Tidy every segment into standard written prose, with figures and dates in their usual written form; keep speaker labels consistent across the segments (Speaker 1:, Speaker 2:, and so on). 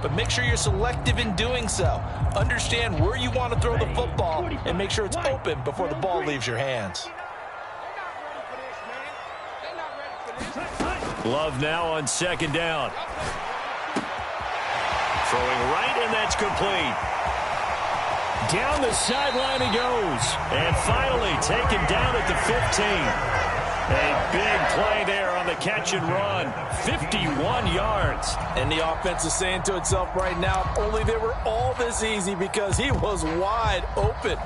Speaker 1: but make sure you're selective in doing so. Understand where you want to throw the football and make sure it's open before the ball leaves your hands.
Speaker 2: Love now on second down. Throwing right, and that's complete. Down the sideline he goes. And finally taken down at the 15. A big play there on the catch and run. 51 yards.
Speaker 1: And the offense is saying to itself right now, if only they were all this easy, because he was wide open.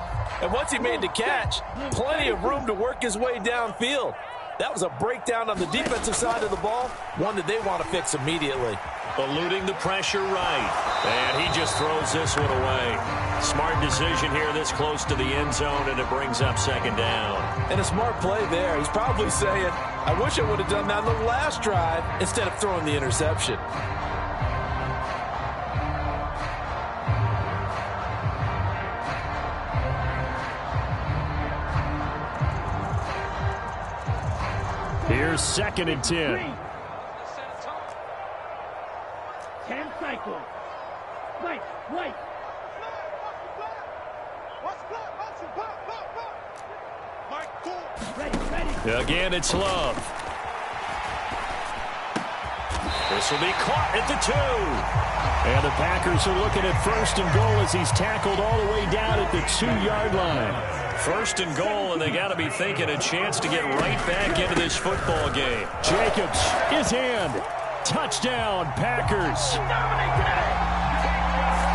Speaker 1: And once he made the catch, plenty of room to work his way downfield. That was a breakdown on the defensive side of the ball, one that they want to fix immediately.
Speaker 2: Eluding the pressure right. And he just throws this one away. Smart decision here this close to the end zone, and it brings up second down.
Speaker 1: And a smart play there. He's probably saying, I wish I would have done that on the last drive instead of throwing the interception.
Speaker 2: Here's 2nd and 10.
Speaker 3: 10 cycles. Right. Ready.
Speaker 2: Again, it's Love. This will be caught at the 2. And the Packers are looking at 1st and goal as he's tackled all the way down at the 2-yard line. 1st and goal, and they got to be thinking a chance to get right back into this football game. Jacobs is in. Touchdown, Packers.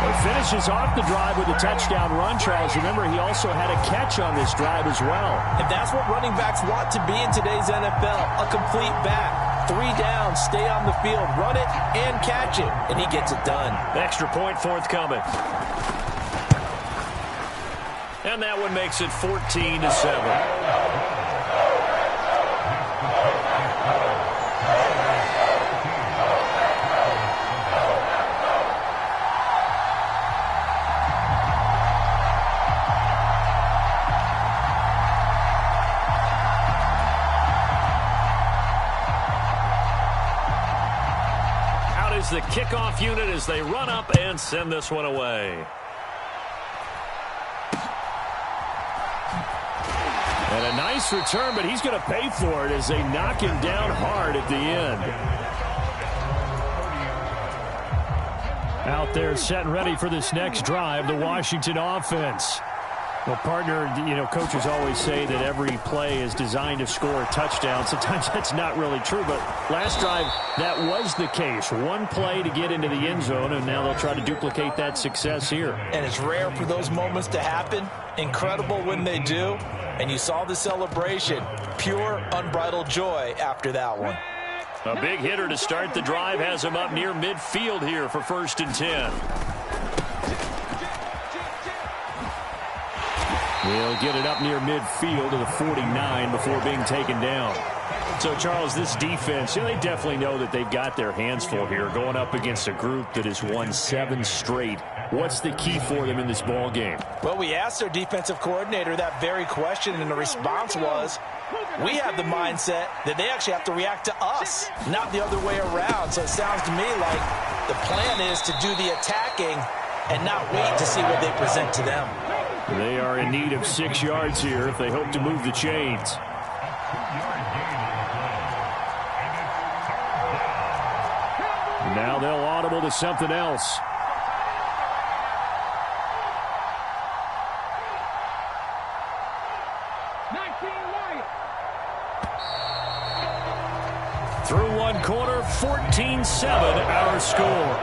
Speaker 2: He finishes off the drive with a touchdown run, Charles. Remember, he also had a catch on this drive as well.
Speaker 1: And that's what running backs want to be in today's NFL, a complete back. 3 down, stay on the field, run it, and catch it, and he gets it done.
Speaker 2: Extra point forthcoming. And that one makes it 14-7. Out is the kickoff unit as they run up and send this one away. And a nice return, but he's going to pay for it as they knock him down hard at the end. Out there set and ready for this next drive, the Washington offense. Well, partner, coaches always say that every play is designed to score a touchdown. Sometimes that's not really true, but last drive, that was the case. One play to get into the end zone, and now they'll try to duplicate that success here.
Speaker 1: And it's rare for those moments to happen. Incredible when they do. And you saw the celebration. Pure, unbridled joy after that one.
Speaker 2: A big hitter to start the drive has him up near midfield here for 1st and 10. He'll get it up near midfield to the 49 before being taken down. So, Charles, this defense, they definitely know that they've got their hands full here, going up against a group that has won 7 straight. What's the key for them in this ball game?
Speaker 1: Well, we asked their defensive coordinator that very question, and the response was, we have the mindset that they actually have to react to us, not the other way around. So it sounds to me like the plan is to do the attacking and not wait to see what they present to them.
Speaker 2: They are in need of 6 yards here if they hope to move the chains. Now they'll audible to something else. Through one quarter, 14-7 our score.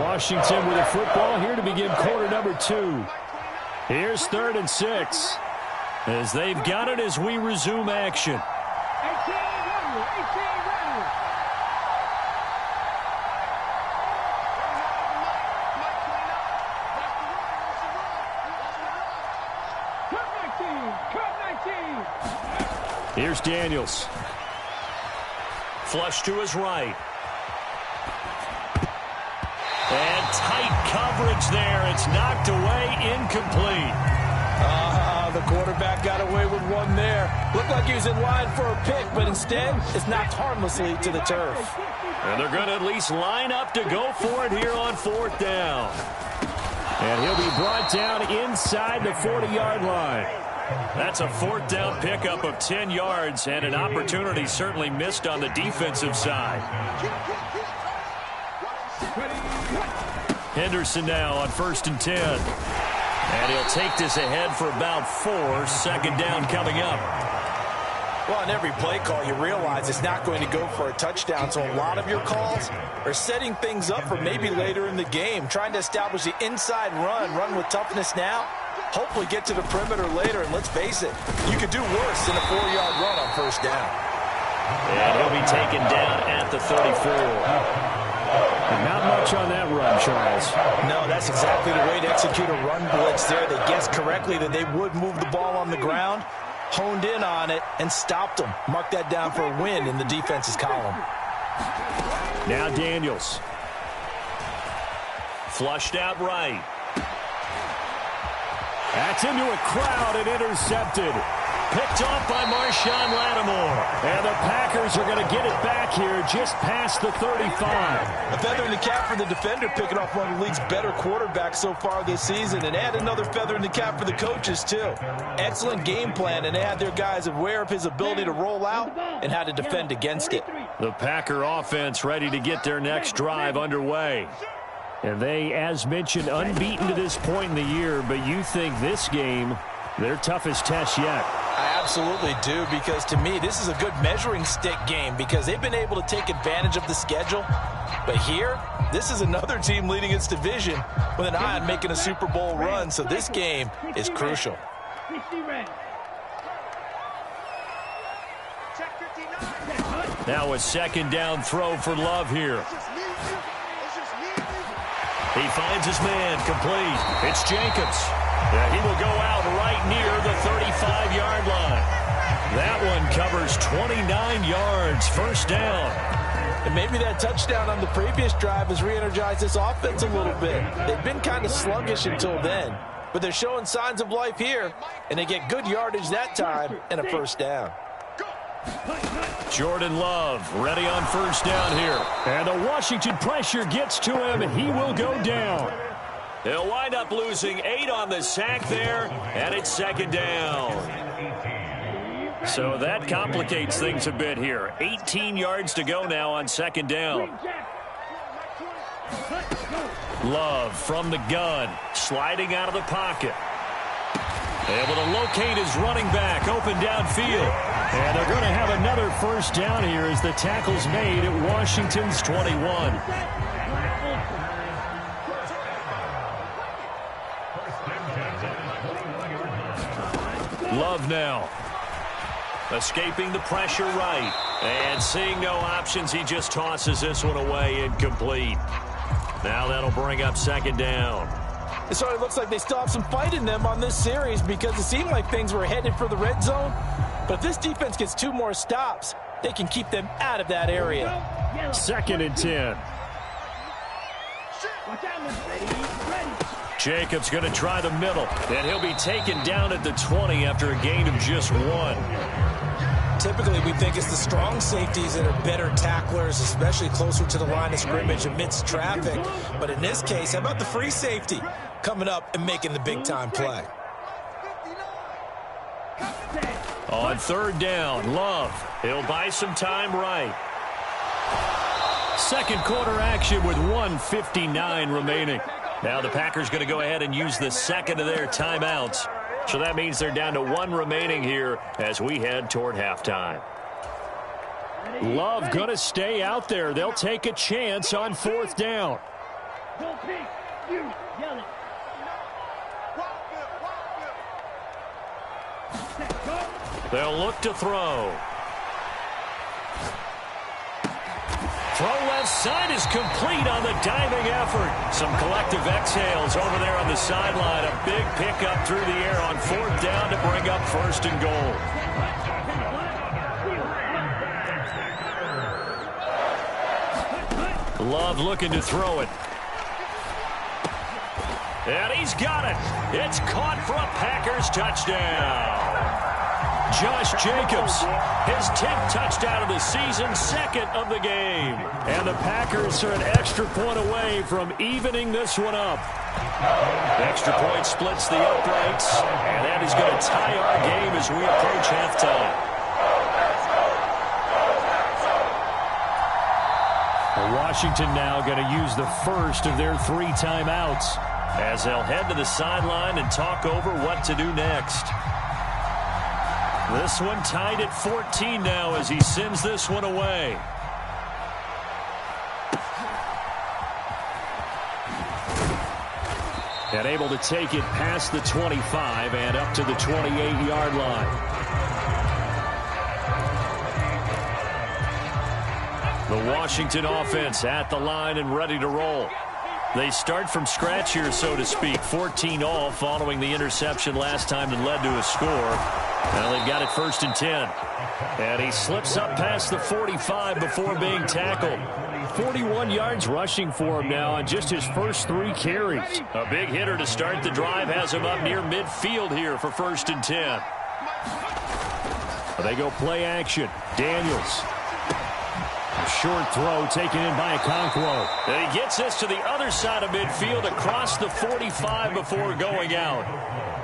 Speaker 2: Washington with a football here to begin quarter number 2. Here's 3rd and 6 as they've got it as we resume action. Here's Daniels. Flush to his right. And tight coverage there. It's knocked away, incomplete.
Speaker 1: the quarterback got away with one there. Looked like he was in line for a pick, but instead, it's knocked harmlessly to the turf.
Speaker 2: And they're going to at least line up to go for it here on 4th down. And he'll be brought down inside the 40-yard line. That's a 4th down pickup of 10 yards and an opportunity certainly missed on the defensive side. Henderson now on 1st and 10. And he'll take this ahead for about 4. 2nd down coming up.
Speaker 1: Well, on every play call, you realize it's not going to go for a touchdown, so a lot of your calls are setting things up for maybe later in the game, trying to establish the inside run with toughness now, hopefully get to the perimeter later, and let's face it, you could do worse than a 4-yard run on 1st down.
Speaker 2: And he'll be taken down at the 34. Not much on that run, Charles.
Speaker 1: No, that's exactly the way to execute a run blitz there. They guessed correctly that they would move the ball on the ground, honed in on it, and stopped them. Mark that down for a win in the defense's column.
Speaker 2: Now Daniels. Flushed out right. That's into a crowd and intercepted. Picked off by Marshawn Lattimore. And the Packers are going to get it back here just past the 35.
Speaker 1: A feather in the cap for the defender, picking off one of the league's better quarterbacks so far this season. And add another feather in the cap for the coaches, too. Excellent game plan, and they had their guys aware of his ability to roll out and how to defend against it.
Speaker 2: The Packer offense ready to get their next drive underway. And they, as mentioned, unbeaten to this point in the year, but you think this game, their toughest test yet.
Speaker 1: I absolutely do, because to me, this is a good measuring stick game because they've been able to take advantage of the schedule. But here, this is another team leading its division with an eye on making a Super Bowl run, so this game is crucial.
Speaker 2: Now a 2nd down throw for Love here. He finds his man complete. It's Jacobs. Yeah, he will go out right near the 35-yard line. That one covers 29 yards, 1st down.
Speaker 1: And maybe that touchdown on the previous drive has re-energized this offense a little bit. They've been kind of sluggish until then, but they're showing signs of life here, and they get good yardage that time and a 1st down.
Speaker 2: Jordan Love ready on 1st down here. And the Washington pressure gets to him, and he will go down. He'll wind up losing 8 on the sack there, and it's 2nd down. So that complicates things a bit here. 18 yards to go now on 2nd down. Love from the gun, sliding out of the pocket. Able to locate his running back, open downfield. And they're going to have another 1st down here as the tackle's made at Washington's 21. Love now. Escaping the pressure right. And seeing no options, he just tosses this one away incomplete. Now that'll bring up 2nd down.
Speaker 1: It sort of looks like they still have some fight in them on this series because it seemed like things were headed for the red zone. But if this defense gets 2 more stops, they can keep them out of that area.
Speaker 2: 2nd and 10. Jacobs going to try the middle, and he'll be taken down at the 20 after a gain of just 1.
Speaker 1: Typically, we think it's the strong safeties that are better tacklers, especially closer to the line of scrimmage amidst traffic. But in this case, how about the free safety coming up and making the big-time play?
Speaker 2: On 3rd down, Love. He'll buy some time right. 2nd quarter action with 1:59 remaining. Now the Packers going to go ahead and use the 2nd of their timeouts. So that means they're down to 1 remaining here as we head toward halftime. Love going to stay out there. They'll take a chance on 4th down. They'll look to throw. Throw left side is complete on the diving effort. Some collective exhales over there on the sideline. A big pickup through the air on 4th down to bring up 1st and goal. Love looking to throw it. And he's got it. It's caught for a Packers touchdown. Josh Jacobs, his 10th touchdown of the season, 2nd of the game. And the Packers are an extra point away from evening this one up. Extra point splits the uprights, and that is going to tie our game as we approach halftime. Washington now going to use the first of their 3 timeouts as they'll head to the sideline and talk over what to do next. This one tied at 14 now as he sends this one away. And able to take it past the 25 and up to the 28-yard line. The Washington offense at the line and ready to roll. They start from scratch here, so to speak. 14 all following the interception last time that led to a score. Now they've got it 1st and 10. And he slips up past the 45 before being tackled. 41 yards rushing for him now on just his first 3 carries. A big hitter to start the drive has him up near midfield here for 1st and 10. They go play action. Daniels. A short throw taken in by Okonkwo. And he gets this to the other side of midfield across the 45 before going out.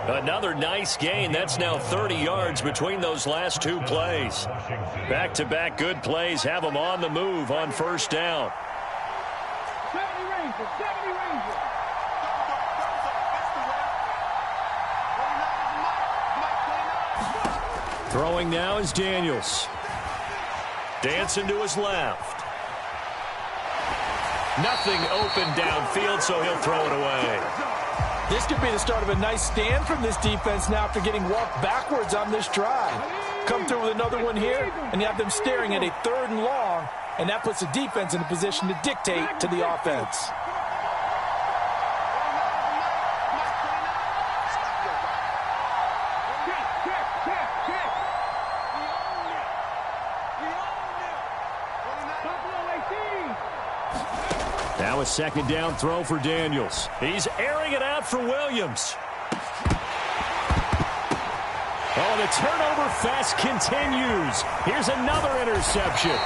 Speaker 2: Another nice gain. That's now 30 yards between those last 2 plays. Back-to-back good plays have them on the move on 1st down.
Speaker 3: 70 Rangers, 70 Rangers.
Speaker 2: Throwing now is Daniels. Dancing to his left. Nothing open downfield, so he'll throw it away.
Speaker 1: This could be the start of a nice stand from this defense now after getting walked backwards on this drive. Come through with another one here, and you have them staring at a 3rd and long, and that puts the defense in a position to dictate to the offense.
Speaker 2: Now a 2nd down throw for Daniels. He's airing it out for Williams. Oh, the turnover fest continues. Here's another interception.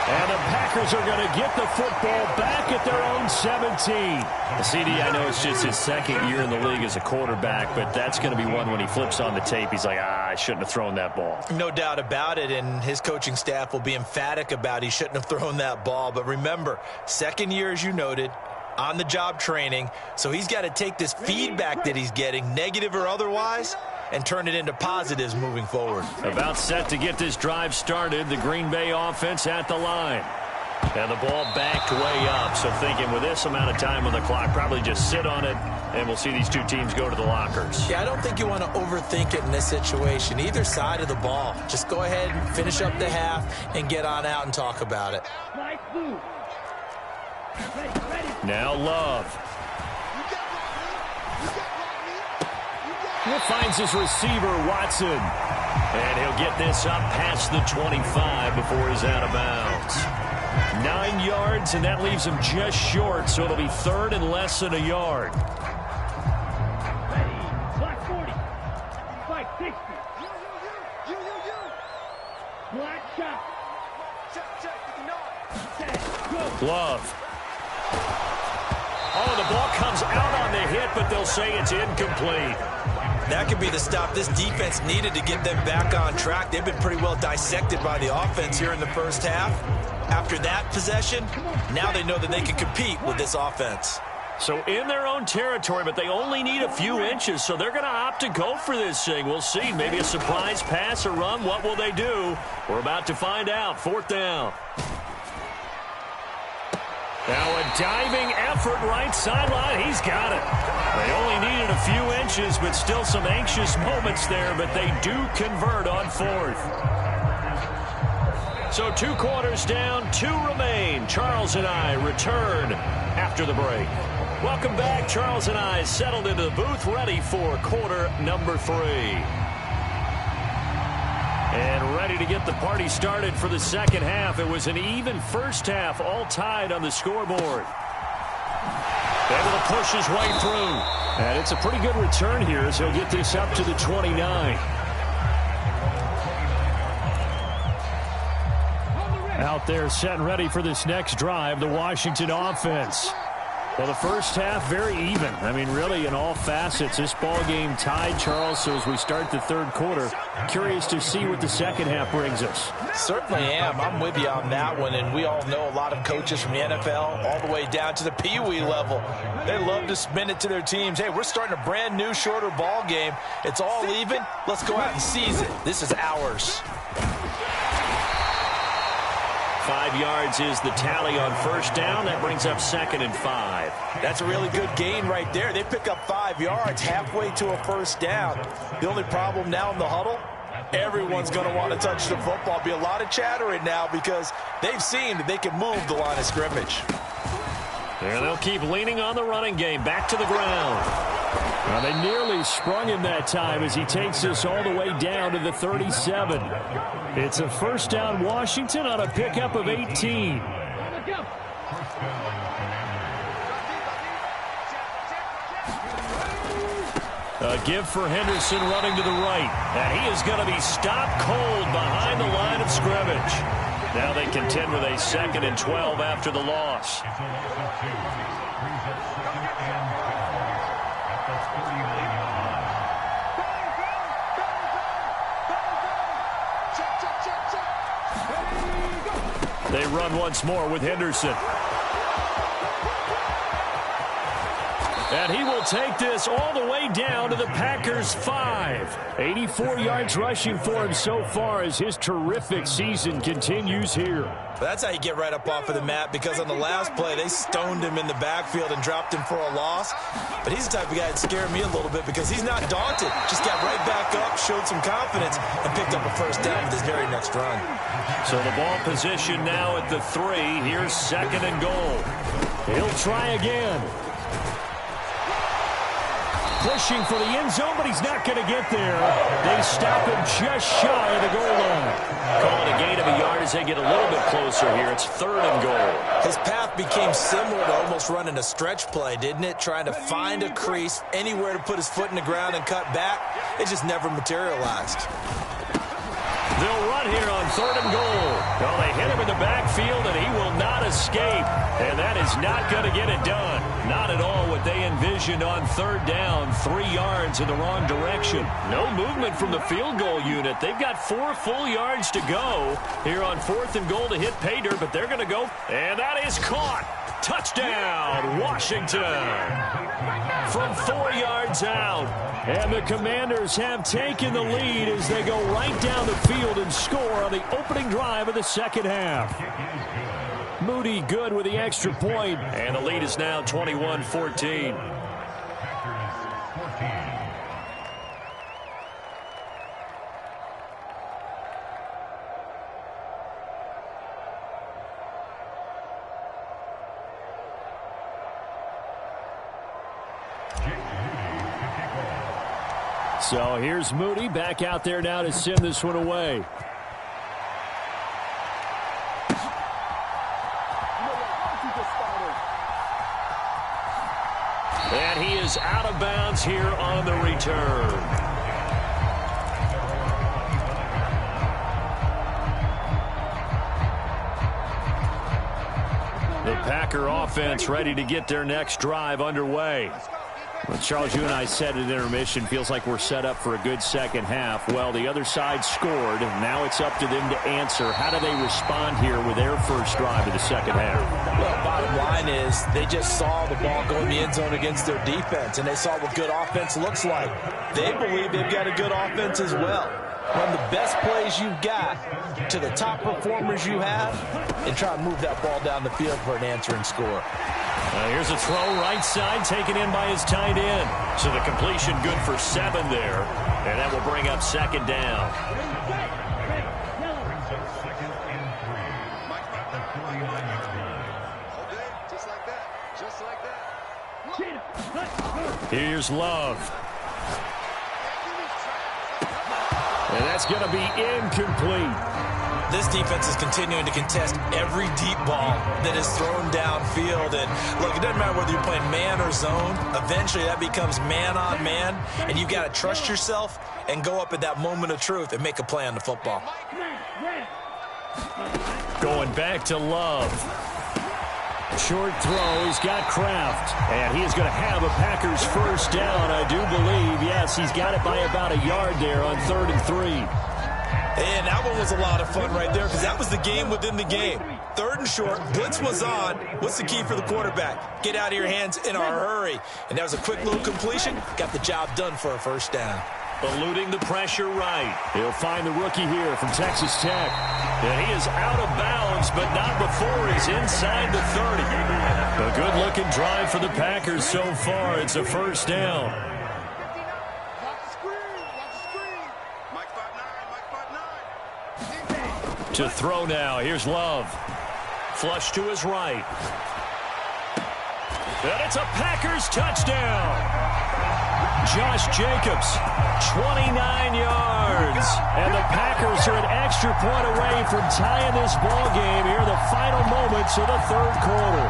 Speaker 2: And the Packers are going to get the football back at their own 17. CD, I know it's just his 2nd year in the league as a quarterback, but that's going to be one when he flips on the tape. He's like, I shouldn't have thrown that ball.
Speaker 1: No doubt about it, and his coaching staff will be emphatic about he shouldn't have thrown that ball. But remember, 2nd year, as you noted, on-the-job training, so he's got to take this feedback that he's getting, negative or otherwise, and turn it into positives moving forward.
Speaker 2: About set to get this drive started, the Green Bay offense at the line. And the ball backed way up, so thinking with this amount of time on the clock, probably just sit on it, and we'll see these 2 teams go to the lockers.
Speaker 1: Yeah, I don't think you want to overthink it in this situation. Either side of the ball. Just go ahead and finish up the half and get on out and talk about it.
Speaker 2: Now Love. He finds his receiver, Watson. And he'll get this up past the 25 before he's out of bounds. 9 yards, and that leaves him just short, so it'll be 3rd and less than a yard.
Speaker 3: Black 40. Spike 60. Black shot.
Speaker 2: Love. Oh, the ball comes out on the hit, but they'll say it's incomplete.
Speaker 1: That could be the stop this defense needed to get them back on track. They've been pretty well dissected by the offense here in the 1st half. After that possession, now they know that they can compete with this offense.
Speaker 2: So in their own territory, but they only need a few inches, so they're going to opt to go for this thing. We'll see. Maybe a surprise pass or run. What will they do? We're about to find out. 4th down. Now a diving effort right sideline. He's got it. They only needed a few inches, but still some anxious moments there, but they do convert on 4th. So 2 quarters down, 2 remain. Charles and I return after the break. Welcome back. Charles and I settled into the booth, ready for quarter number 3. And ready to get the party started for the 2nd half. It was an even 1st half, all tied on the scoreboard. Able to push his way through. And it's a pretty good return here as he'll get this up to the 29. Out there set and ready for this next drive, the Washington offense. Well, the first half, very even. I mean, really, in all facets, this ball game tied, Charles. So as we start the third quarter, curious to see what the second half brings us.
Speaker 1: Certainly am. I'm with you on that one. And we all know a lot of coaches from the NFL all the way down to the Pee Wee level. They love to spin it to their teams. Hey, we're starting a brand new, shorter ball game. It's all even. Let's go out and seize it. This is ours.
Speaker 2: 5 yards is the tally on first down. That brings up 2nd and 5.
Speaker 1: That's a really good gain right there. They pick up 5 yards halfway to a first down. The only problem now in the huddle, everyone's going to want to touch the football. Be a lot of chattering now because they've seen that they can move the line of scrimmage.
Speaker 2: There they'll keep leaning on the running game. Back to the ground. Well, they nearly sprung him that time as he takes this all the way down to the 37. It's a first down Washington on a pickup of 18. A give for Henderson running to the right. And he is going to be stopped cold behind the line of scrimmage. Now they contend with a 2nd and 12 after the loss. They run once more with Henderson. And he will take this all the way down to the Packers' 5. 84 yards rushing for him so far as his terrific season continues here.
Speaker 1: That's how you get right up off of the mat, because on the last play, they stoned him in the backfield and dropped him for a loss. But he's the type of guy that scared me a little bit because he's not daunted. Just got right back up, showed some confidence, and picked up a first down with his very next run.
Speaker 2: So the ball position now at the 3. Here's 2nd and goal. He'll try again. Pushing for the end zone, but he's not going to get there. They stop him just shy of the goal line. Calling a gain of a yard as they get a little bit closer here. It's 3rd and goal.
Speaker 1: His path became similar to almost running a stretch play, didn't it? Trying to find a crease, anywhere to put his foot in the ground and cut back. It just never materialized.
Speaker 2: They'll run here on 3rd and goal. Well, they hit him in the backfield, and he will not escape. And that is not going to get it done. Not at all what they envisioned on 3rd down. 3 yards in the wrong direction. No movement from the field goal unit. They've got 4 full yards to go here on 4th and goal to hit pay dirt, but they're going to go. And that is caught. Touchdown, Washington. From 4 yards out. And the Commanders have taken the lead as they go right down the field and score on the opening drive of the second half. Moody good with the extra point, and the lead is now 21-14. So here's Moody back out there now to send this one away. And he is out of bounds here on the return. The Packer offense ready to get their next drive underway. Well, Charles, you and I said at intermission, feels like we're set up for a good second half. Well, the other side scored, and now it's up to them to answer. How do they respond here with their first drive of the second half?
Speaker 1: Well, bottom line is they just saw the ball go in the end zone against their defense, and they saw what good offense looks like. They believe they've got a good offense as well. Run the best plays you've got to the top performers you have, and try to move that ball down the field for an answering score.
Speaker 2: Here's a throw right side taken in by his tight end. So the completion good for 7 there. And that will bring up 2nd down. Here's Love. And that's going to be incomplete.
Speaker 1: This defense is continuing to contest every deep ball that is thrown downfield. And look, it doesn't matter whether you're playing man or zone. Eventually, that becomes man on man, and you've got to trust yourself and go up at that moment of truth and make a play on the football.
Speaker 2: Going back to Love. Short throw, he's got Kraft. And he is going to have a Packers first down, I do believe. Yes, he's got it by about a yard there on 3rd and 3.
Speaker 1: And that one was a lot of fun right there because that was the game within the game. 3rd and short, blitz was on. What's the key for the quarterback? Get out of your hands in a hurry. And that was a quick little completion. Got the job done for a first down.
Speaker 2: Eluding the pressure right. He'll find the rookie here from Texas Tech. And he is out of bounds, but not before he's inside the 30. A good-looking drive for the Packers so far. It's a first down. To throw now. Here's Love. Flush to his right. And it's a Packers touchdown. Josh Jacobs, 29 yards. And the Packers are an extra point away from tying this ball game here in the final moments of the 3rd quarter.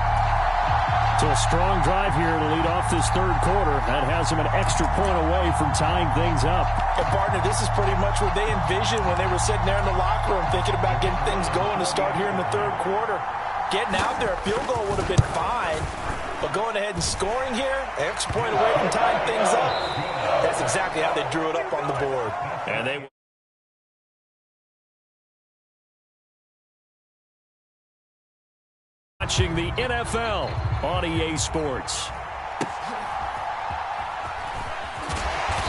Speaker 2: So a strong drive here to lead off this 3rd quarter. That has them an extra point away from tying things up.
Speaker 1: And partner, this is pretty much what they envisioned when they were sitting there in the locker room thinking about getting things going to start here in the 3rd quarter. Getting out there, a field goal would have been fine. But going ahead and scoring here, an extra point away from tying things up, that's exactly how they drew it up on the board.
Speaker 2: And they... Watching the NFL on EA Sports.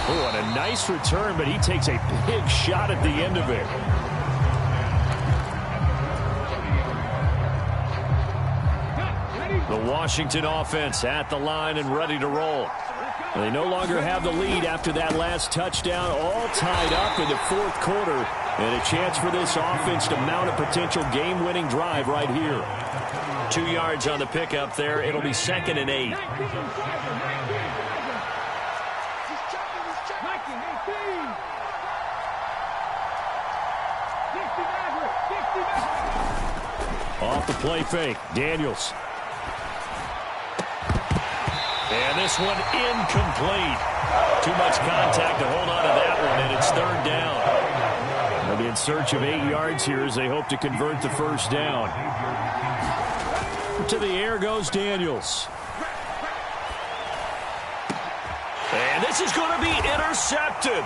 Speaker 2: Oh, and a nice return, but he takes a big shot at the end of it. The Washington offense at the line and ready to roll. They no longer have the lead after that last touchdown, all tied up in the 4th quarter. And a chance for this offense to mount a potential game-winning drive right here. 2 yards on the pickup there. It'll be 2nd and 8. Off the play fake, Daniels. And this one incomplete. Too much contact to hold on to that one, and it's 3rd down. They'll be in search of 8 yards here as they hope to convert the first down. To the air goes Daniels. And this is going to be intercepted.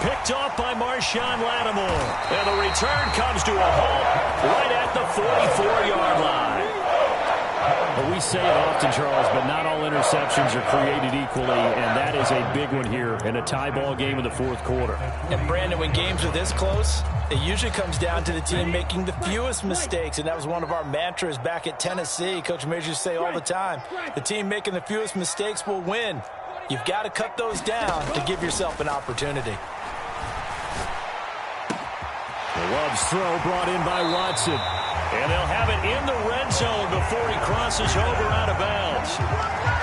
Speaker 2: Picked off by Marshawn Lattimore. And the return comes to a halt right at the 44-yard line. Well, we say it often, Charles, but not all interceptions are created equally, and that is a big one here in a tie ball game in the 4th quarter.
Speaker 1: And, Brandon, when games are this close, it usually comes down to the team making the fewest mistakes, and that was one of our mantras back at Tennessee. Coach Major used to say all the time, the team making the fewest mistakes will win. You've got to cut those down to give yourself an opportunity.
Speaker 2: Love's throw brought in by Watson. And they'll have it in the red zone before he crosses over out of bounds.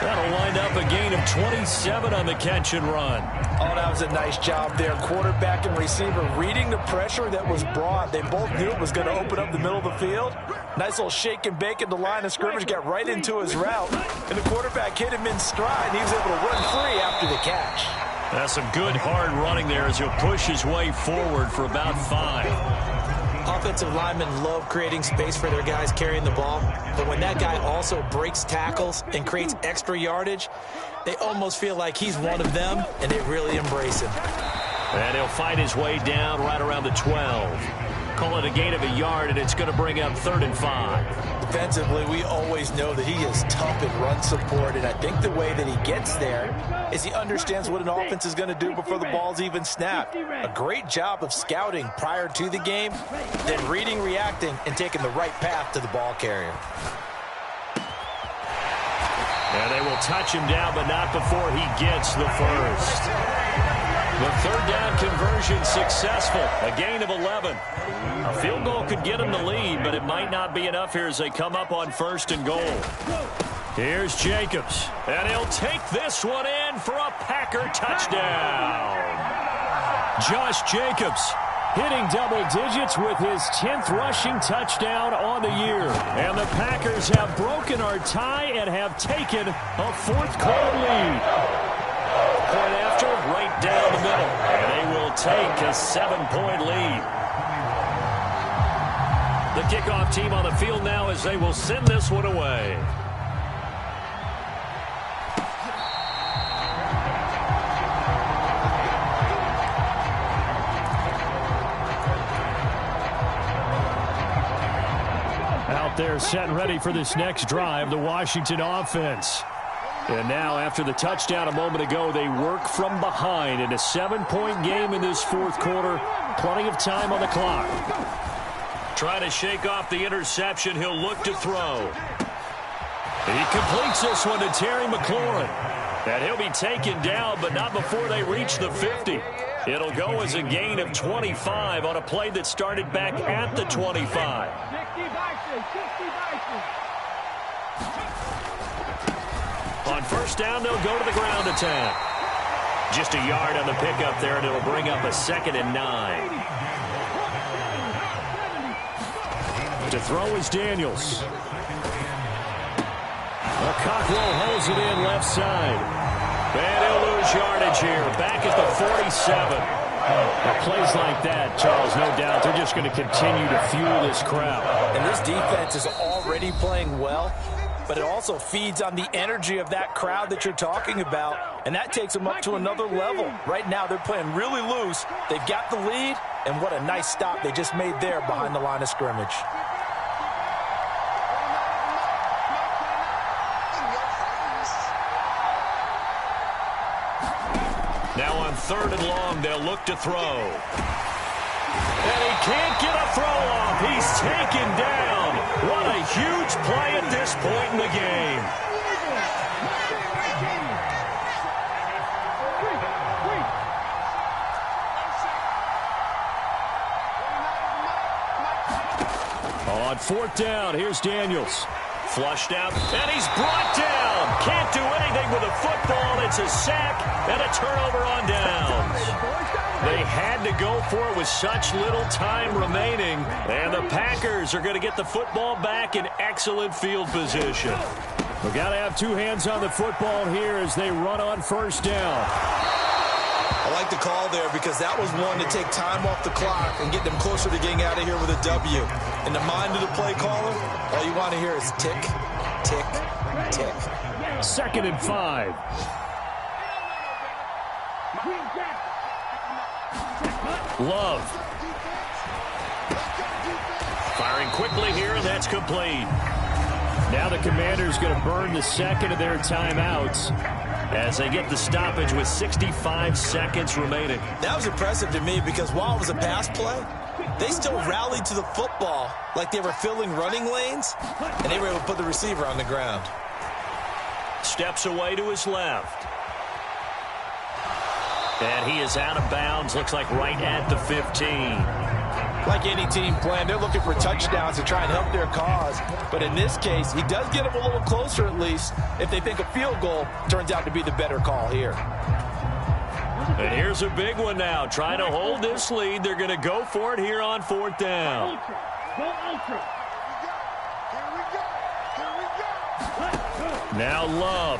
Speaker 2: That'll wind up a gain of 27 on the catch and run.
Speaker 1: Oh, that was a nice job there. Quarterback and receiver reading the pressure that was brought. They both knew it was going to open up the middle of the field. Nice little shake and bake at the line of scrimmage, got right into his route. And the quarterback hit him in stride, and he was able to run free after the catch.
Speaker 2: That's some good hard running there as he'll push his way forward for about 5.
Speaker 1: Offensive linemen love creating space for their guys carrying the ball, but when that guy also breaks tackles and creates extra yardage, they almost feel like he's one of them, and they really embrace him.
Speaker 2: And he'll fight his way down right around the 12. Call it a gain of a yard, and it's going to bring up 3rd and 5.
Speaker 1: Defensively, we always know that he is tough in run support, and I think the way that he gets there is he understands what an offense is going to do before the ball's even snapped. A great job of scouting prior to the game, then reading, reacting, and taking the right path to the ball carrier.
Speaker 2: And they will touch him down, but not before he gets the first. The 3rd down conversion successful. A gain of 11. A field goal could get him the lead, but it might not be enough here as they come up on 1st and goal. Here's Jacobs. And he'll take this one in for a Packer touchdown. Josh Jacobs Hitting double digits with his 10th rushing touchdown on the year. And the Packers have broken our tie and have taken a fourth-quarter lead. Point after, right down the middle. And they will take a 7-point lead. The kickoff team on the field now as they will send this one away. Out there set and ready for this next drive, the Washington offense. And now after the touchdown a moment ago, they work from behind in a 7-point game in this fourth quarter. Plenty of time on the clock. Trying to shake off the interception. He'll look to throw. He completes this one to Terry McLaurin. And he'll be taken down, but not before they reach the 50. It'll go as a gain of 25 on a play that started back at the 25. On first down, they'll go to the ground attack. Just a yard on the pickup there, and it'll bring up a 2nd and 9. To throw is Daniels. Cockrell holds it in left side. And he'll lose yardage here. Back at the 47. Plays like that, Charles, no doubt, they're just going to continue to fuel this crowd.
Speaker 1: And this defense is already playing well, but it also feeds on the energy of that crowd that you're talking about, and that takes them up to another level. Right now, they're playing really loose. They've got the lead, and what a nice stop they just made there behind the line of scrimmage.
Speaker 2: Now on 3rd and long, they'll look to throw. And he can't get a throw off. He's taken down. What a huge play at this point in the game. On 4th down, here's Daniels. Flushed out, and he's brought down. Can't do anything with a football. It's a sack and a turnover on downs. They had to go for it with such little time remaining, and the Packers are going to get the football back in excellent field position. We've got to have two hands on the football here as they run on first down.
Speaker 1: I like the call there because that was one to take time off the clock and get them closer to getting out of here with a W. In the mind of the play caller, all you want to hear is tick, tick, tick.
Speaker 2: 2nd and 5. Love. Firing quickly here, and that's complete. Now the Commanders going to burn the second of their timeouts as they get the stoppage with 65 seconds remaining.
Speaker 1: That was impressive to me because while it was a pass play, they still rallied to the football like they were filling running lanes, and they were able to put the receiver on the ground.
Speaker 2: Steps away to his left. And he is out of bounds, looks like right at the 15.
Speaker 1: Like any team plan, they're looking for touchdowns to try and help their cause. But in this case, he does get them a little closer at least if they think a field goal turns out to be the better call here.
Speaker 2: And here's a big one now. Trying to hold this lead. They're going to go for it here on 4th down. Now Love.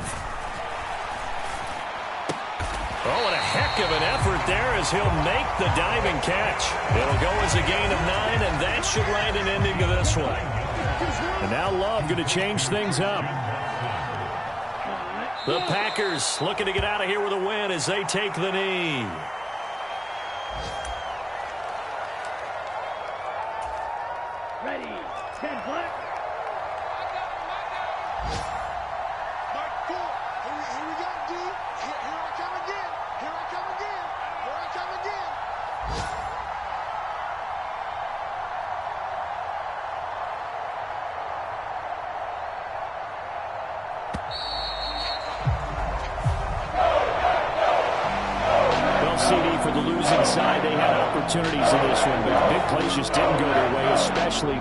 Speaker 2: Oh, and a heck of an effort there as he'll make the diving catch. It'll go as a gain of 9, and that should write an ending to this one. And now Love going to change things up. The Packers looking to get out of here with a win as they take the knee.
Speaker 3: Ready, 10 black.
Speaker 4: Here we go, D. Here I come again. Here I come again. Here I come again.
Speaker 2: Well, CD, for the losing side, they had opportunities in this one, but big plays just didn't go their way, especially